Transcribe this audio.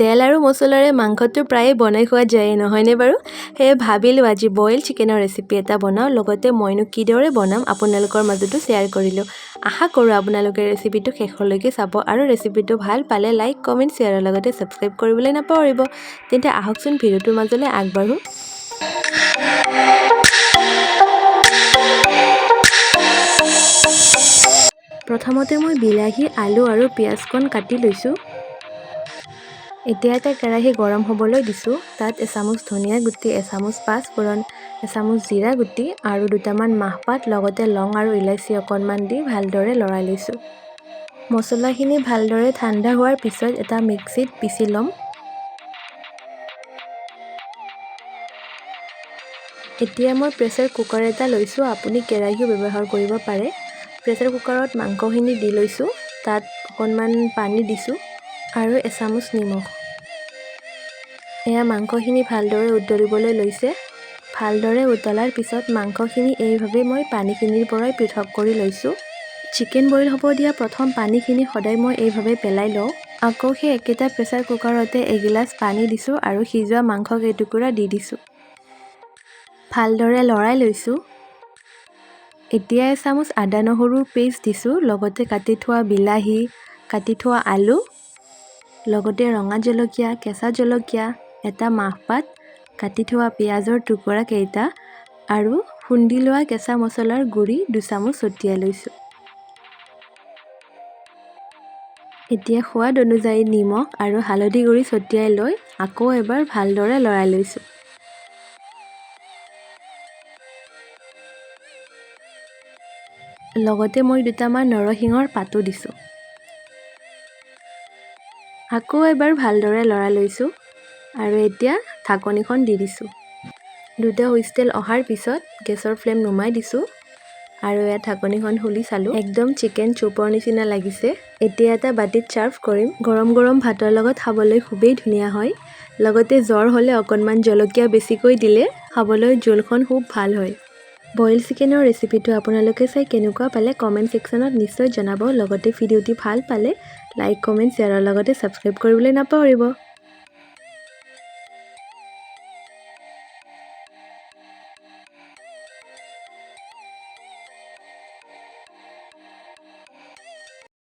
তেল আৰু মছলাৰে মাংসটো প্ৰায়ে বনাই খোৱা যায় নহয়নে বাৰু? সেয়ে ভাবিলোঁ আজি বইল চিকেনৰ ৰেচিপি এটা বনাওঁ, লগতে মইনো কিদৰে বনাম আপোনালোকৰ মাজতো শ্বেয়াৰ কৰিলোঁ। আশা কৰোঁ আপোনালোকে ৰেচিপিটো শেষলৈকে চাব আৰু ৰেচিপিটো ভাল পালে লাইক, কমেণ্ট, শ্বেয়াৰৰ লগতে ছাবস্ক্ৰাইব কৰিবলৈ নাপাহৰিব। তেন্তে আহকচোন ভিডিঅ'টোৰ মাজলৈ আগবাঢ়ো। প্ৰথমতে মই বিলাহী, আলু আৰু পিঁয়াজকণ কাটি লৈছোঁ। এতিয়া এটা কেৰাহী গৰম হ'বলৈ দিছোঁ। তাত এচামুচ ধনিয়া গুটি, এচামুচ পাঁচফোৰণ, এচামুচ জিৰা গুটি আৰু দুটামান মাহপাত লগতে লং আৰু ইলাচি অকণমান দি ভালদৰে লৰাই লৈছোঁ। মছলাখিনি ভালদৰে ঠাণ্ডা হোৱাৰ পিছত এটা মিক্সিত পিচি ল'ম। এতিয়া মই প্ৰেছাৰ কুকাৰ এটা লৈছোঁ, আপুনি কেৰাহীও ব্যৱহাৰ কৰিব পাৰে। প্ৰেছাৰ কুকাৰত মাংসখিনি দি লৈছোঁ। তাত অকণমান পানী দিছোঁ আৰু এচামুচ নিমখ। এয়া মাংসখিনি ভালদৰে উতলিবলৈ লৈছে। ভালদৰে উতলাৰ পিছত মাংসখিনি এইভাৱে মই পানীখিনিৰ পৰাই পৃথক কৰি লৈছোঁ। চিকেন বইল হ'ব দিয়া প্ৰথম পানীখিনি সদায় মই এইভাৱে পেলাই লওঁ। আকৌ সেই একেটা প্ৰেছাৰ কুকাৰতে এগিলাচ পানী দিছোঁ আৰু সিজোৱা মাংস কেইটুকুৰা দি দিছোঁ। ভালদৰে লৰাই লৈছোঁ। এতিয়া এচামুচ আদা নহৰুৰ পেষ্ট দিছোঁ, লগতে কাটি থোৱা বিলাহী, কাটি থোৱা আলু, লগতে ৰঙা জলকীয়া, কেঁচা জলকীয়া, এটা মাহপাত, কাটি থোৱা পিঁয়াজৰ টুকুৰা কেইটা আৰু খুন্দি লোৱা কেঁচা মছলাৰ গুড়ি 2 চামুচ ছটিয়াই লৈছোঁ। এতিয়া সোৱাদ অনুযায়ী নিমখ আৰু হালধি গুড়ি ছটিয়াই লৈ আকৌ এবাৰ ভালদৰে লৰাই লৈছোঁ। লগতে মই দুটামান নৰসিংহৰ পাতো দিছোঁ। আকৌ এবাৰ ভালদৰে লৰাই লৈছোঁ আৰু এতিয়া ঢাকনিখন দি দিছোঁ। 2টা হুইষ্টেল অহাৰ পিছত গেছৰ ফ্লেম নুমাই দিছোঁ আৰু এয়া ঢাকনিখন খুলি চালোঁ। একদম চিকেন চুপৰ নিচিনা লাগিছে। এতিয়া এটা বাটিত ছাৰ্ভ কৰিম। গৰম গৰম ভাতৰ লগত খাবলৈ খুবেই ধুনীয়া হয়। লগতে জ্বৰ হ'লে অকণমান জলকীয়া বেছিকৈ দিলে খাবলৈ জোলখন খুব ভাল হয়। বইল চিকেনৰ ৰেচিপিটো আপোনালোকে চাই কেনেকুৱা পালে কমেণ্ট ছেকশ্যনত নিশ্চয় জনাব। লগতে ভিডিঅ'টি ভাল পালে লাইক, কমেণ্ট, শ্বেয়াৰৰ লগতে ছাবস্ক্ৰাইব কৰিবলৈ নাপাহৰিব।